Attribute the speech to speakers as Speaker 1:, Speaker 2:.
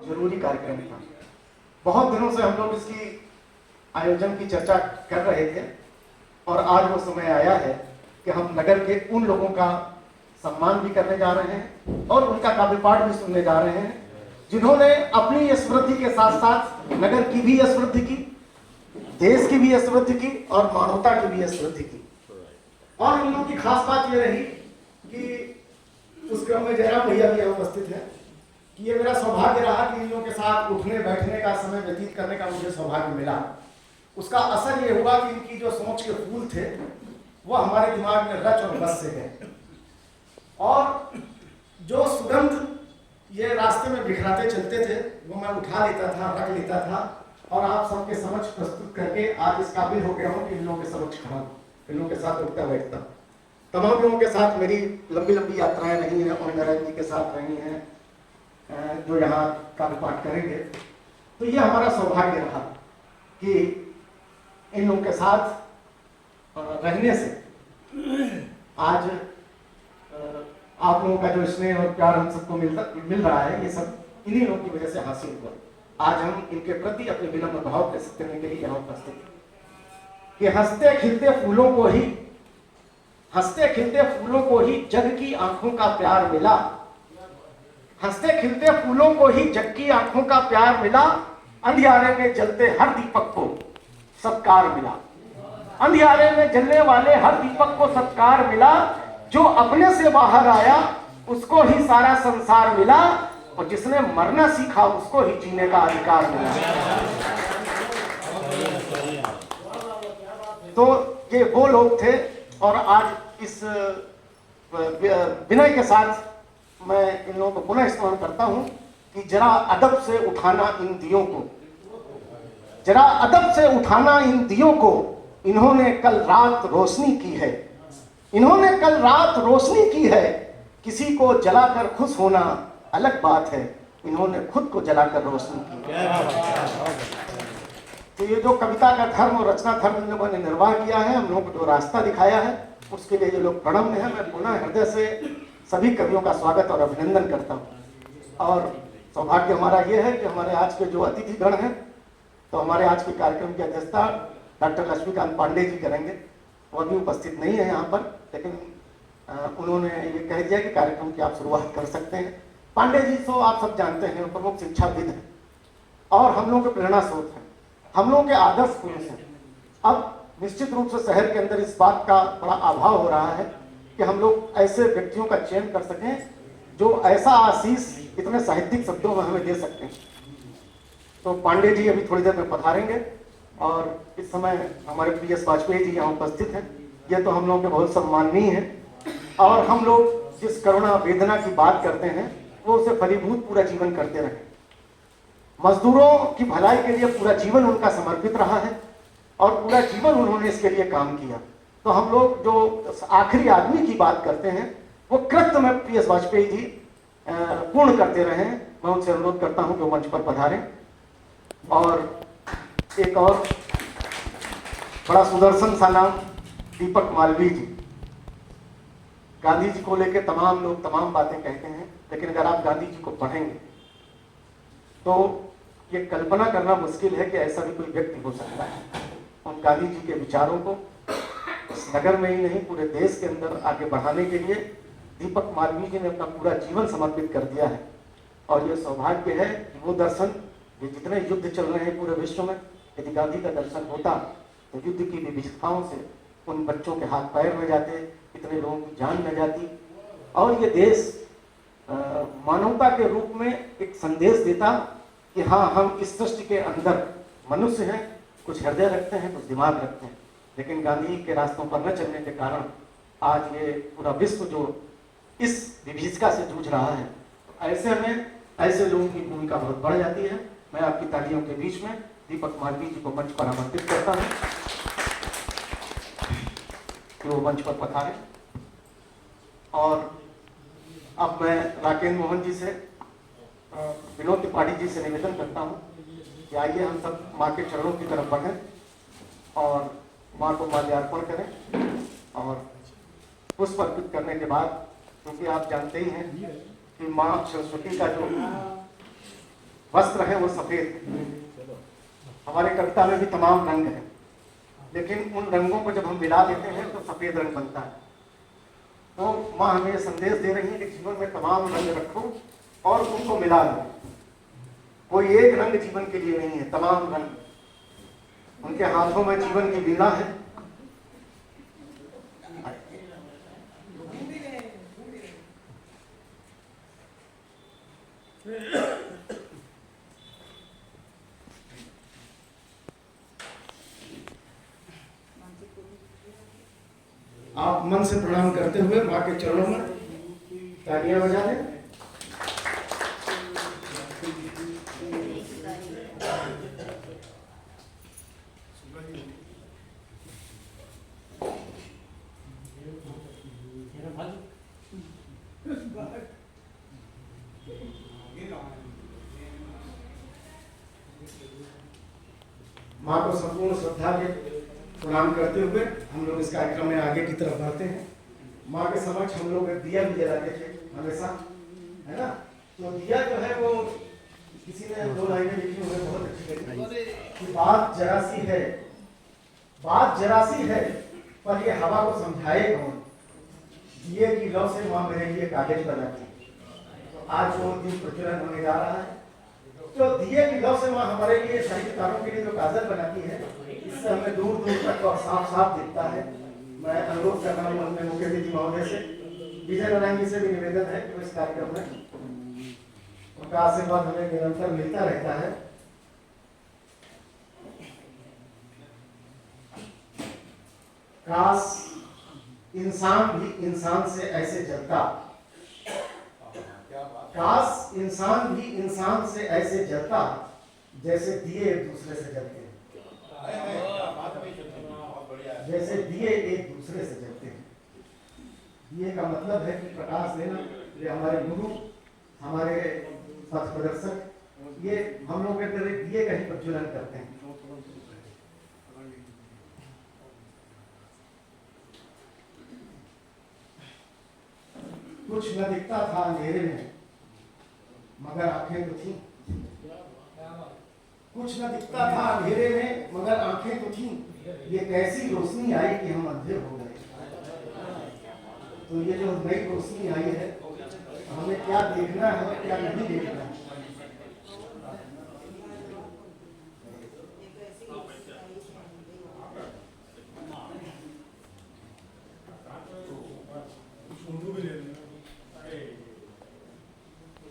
Speaker 1: जरूरी कार्यक्रम था। बहुत दिनों से हम लोग इसकी आयोजन की चर्चा कर रहे थे और आज वो समय आया है कि हम नगर के उन लोगों का सम्मान भी करने जा रहे हैं और उनका काव्य पाठ भी सुनने जा रहे हैं जिन्होंने अपनी स्मृति के साथ साथ नगर की भी स्मृति की, देश की भी स्मृति की और मानवता की भी स्मृति की। और इन लोगों की खास बात यह रही कि उस क्रम में जयराम भैया भी यहाँ उपस्थित है कि ये मेरा सौभाग्य रहा कि इन लोगों के साथ उठने बैठने का समय व्यतीत करने का मुझे सौभाग्य मिला। उसका असर ये हुआ कि इनकी जो सोच के फूल थे वो हमारे दिमाग में रच और बस से गए और जो सुगंध ये रास्ते में बिखराते चलते थे वो मैं उठा लेता था, रख लेता था और आप सबके समक्ष प्रस्तुत करके आज इस काबिल हो गया हूँ कि इन लोगों के समक्ष खड़ा हूँ, इन लोगों के साथ उठता बैठता। तमाम लोगों के साथ मेरी लंबी लंबी यात्राएं रही हैं, ओम नारायण जी के साथ रही हैं जो यहाँ काव्य पाठ करेंगे। तो ये हमारा सौभाग्य रहा कि इन लोगों के साथ रहने से आज आप लोगों का जो स्नेह और प्यार हम सबको मिल रहा है, ये सब इन्हीं लोगों की वजह से हासिल हुआ। आज हम इनके प्रति अपने विनम्र भाव व्यक्त करने के लिए यहाँ उपस्थित हैं कि हंसते खिलते फूलों को ही जग की आंखों का प्यार मिला। हंसते खिलते फूलों को ही जग की आंखों का प्यार मिला। अंधियारे में जलते हर दीपक को सत्कार मिला। अंधियारे में जलने वाले हर दीपक को सत्कार मिला। जो अपने से बाहर आया उसको ही सारा संसार मिला और जिसने मरना सीखा उसको ही जीने का अधिकार मिला। तो ये वो लोग थे और आज इस विनय के साथ मैं इन लोगों को पुनः स्मरण करता हूं कि जरा अदब से उठाना इन दियों को, जरा अदब से उठाना इन दियों को। इन्होंने कल रात रोशनी की है, इन्होंने कल रात रोशनी की है। किसी को जलाकर खुश होना अलग बात है, इन्होंने खुद को जलाकर रोशनी की। तो ये जो कविता का धर्म और रचना धर्म इन लोगों ने निर्वाह किया है, हम लोगों को जो रास्ता दिखाया है, उसके लिए ये लोग प्रणम्य है। मैं पुनः हृदय से सभी कवियों का स्वागत और अभिनंदन करता हूँ। और सौभाग्य हमारा ये है कि हमारे आज के जो अतिथिगण हैं, तो हमारे आज के कार्यक्रम की अध्यक्षता डॉक्टर लक्ष्मीकांत पांडे जी करेंगे। वो अभी उपस्थित नहीं है यहाँ पर, लेकिन उन्होंने ये कह दिया कि कार्यक्रम की आप शुरुआत कर सकते हैं। पांडे जी तो आप सब जानते हैं, प्रमुख शिक्षाविद हैं और हम लोगों के प्रेरणा स्रोत हैं, हम लोगों के आदर्श पुरुष हैं। अब निश्चित रूप से शहर के अंदर इस बात का बड़ा अभाव हो रहा है कि हम लोग ऐसे व्यक्तियों का चयन कर सकें जो ऐसा आशीष इतने साहित्यिक शब्दों में हमें दे सकते हैं। तो पांडे जी अभी थोड़ी देर में पधारेंगे और इस समय हमारे PS वाजपेयी जी यहाँ उपस्थित हैं। ये तो हम लोगों के बहुत सम्माननीय हैं और हम लोग जिस करुणा वेदना की बात करते हैं वो उसे फलीभूत पूरा जीवन करते रहे। मजदूरों की भलाई के लिए पूरा जीवन उनका समर्पित रहा है और पूरा जीवन उन्होंने इसके लिए काम किया। तो हम लोग जो आखिरी आदमी की बात करते हैं वो कृत्य में PS वाजपेयी जी पूर्ण करते रहे। मैं उनसे अनुरोध करता हूं कि मंच पर पधारें। और एक और बड़ा सुदर्शन सा नाम दीपक मालवीय जी। गांधी जी को लेकर तमाम लोग तमाम बातें कहते हैं, लेकिन अगर आप गांधी जी को पढ़ेंगे तो ये कल्पना करना मुश्किल है कि ऐसा भी कोई व्यक्ति हो सकता है। उन गांधी जी के विचारों को इस नगर में ही नहीं पूरे देश के अंदर आगे बढ़ाने के लिए दीपक मालवीय जी ने अपना पूरा जीवन समर्पित कर दिया है। और ये सौभाग्य है कि वो दर्शन, ये जितने युद्ध चल रहे हैं पूरे विश्व में, यदि गांधी का दर्शन होता तो युद्ध की विभिन्नताओं से उन बच्चों के हाथ पैर में जाते, इतने लोगों की जान न जाती और ये देश मानवता के रूप में एक संदेश देता कि हाँ, हम इस सृष्टि के अंदर मनुष्य हैं, कुछ हृदय रखते हैं, कुछ दिमाग रखते हैं, लेकिन गांधी के रास्तों पर न चलने के कारण आज ये पूरा विश्व जो इस विभीषिका से जूझ रहा है। तो ऐसे में ऐसे लोगों की भूमिका बहुत बढ़ जाती है। मैं आपकी तालियों के बीच में दीपक मालवीय जी को मंच पर आमंत्रित करता हूँ कि वो मंच पर पधारें। और अब मैं राकेंद्र मोहन जी से, विनोद त्रिपाठी जी से निवेदन करता हूँ कि आइए हम सब माँ के चरणों की तरफ बढ़ें और माँ को माल्यार्पण करें। और पुष्प अर्पित करने के बाद, क्योंकि आप जानते ही हैं कि माँ सरस्वती का जो वस्त्र है वो सफेद। हमारे कविता में भी तमाम रंग है, लेकिन उन रंगों को जब हम मिला देते हैं तो सफेद रंग बनता है। तो माँ हमें ये संदेश दे रही है कि जीवन में तमाम रंग रखो और उनको मिला दो। कोई एक रंग जीवन के लिए नहीं है, तमाम रंग। उनके हाथों में जीवन की वीणा है। आप मन से प्रणाम करते हुए माँ के चरणों में तालियां बजा दें। माँ को संपूर्ण श्रद्धा के प्रणाम करते हुए हम लोग इस कार्यक्रम में आगे की तरफ बढ़ते हैं। माँ के समक्ष हम लोग दिया भी जलाते थे हमेशा, है ना। तो दिया जो है वो किसी ने 2 लाइनें लिखी हुई है, बहुत अच्छी लगी कि बात जरा सी है पर ये हवा को समझाए कौन, दिए की लौ से माँ मेरे लिए कागज बनाती। तो आज वो दिन प्रज्वलन होने जा रहा है। तो दिए की लौ से माँ हमारे लिए साहित्यकारों के लिए जो काजल बनाती है, इससे हमें दूर दूर तक और साफ साफ दिखता है। मैं अनुरोध कर रहा हूँ अपने मुख्य अतिथि महोदय से, विजय नारायण जी से भी निवेदन है कि इस कार्यक्रम में उनका आशीर्वाद हमें निरंतर मिलता रहता है। काश इंसान भी इंसान से ऐसे जलता, काश इंसान भी इंसान से ऐसे जलता जैसे दिए एक दूसरे से जलते हैं, जैसे दिए एक दूसरे से जलते हैं। दिए का मतलब है कि प्रकाश देना। ये हमारे गुरु, हमारे पथ प्रदर्शक, ये हम लोग के तरह दिए का ही प्रज्वलन करते हैं। कुछ न दिखता था अंधेरे में मगर आंखें तो थी, कुछ न दिखता था अंधेरे में मगर आंखें तो थी। ये कैसी रोशनी आई कि हम अंधे हो गए। तो ये जो नई रोशनी आई है, हमें क्या देखना है क्या नहीं देखना है,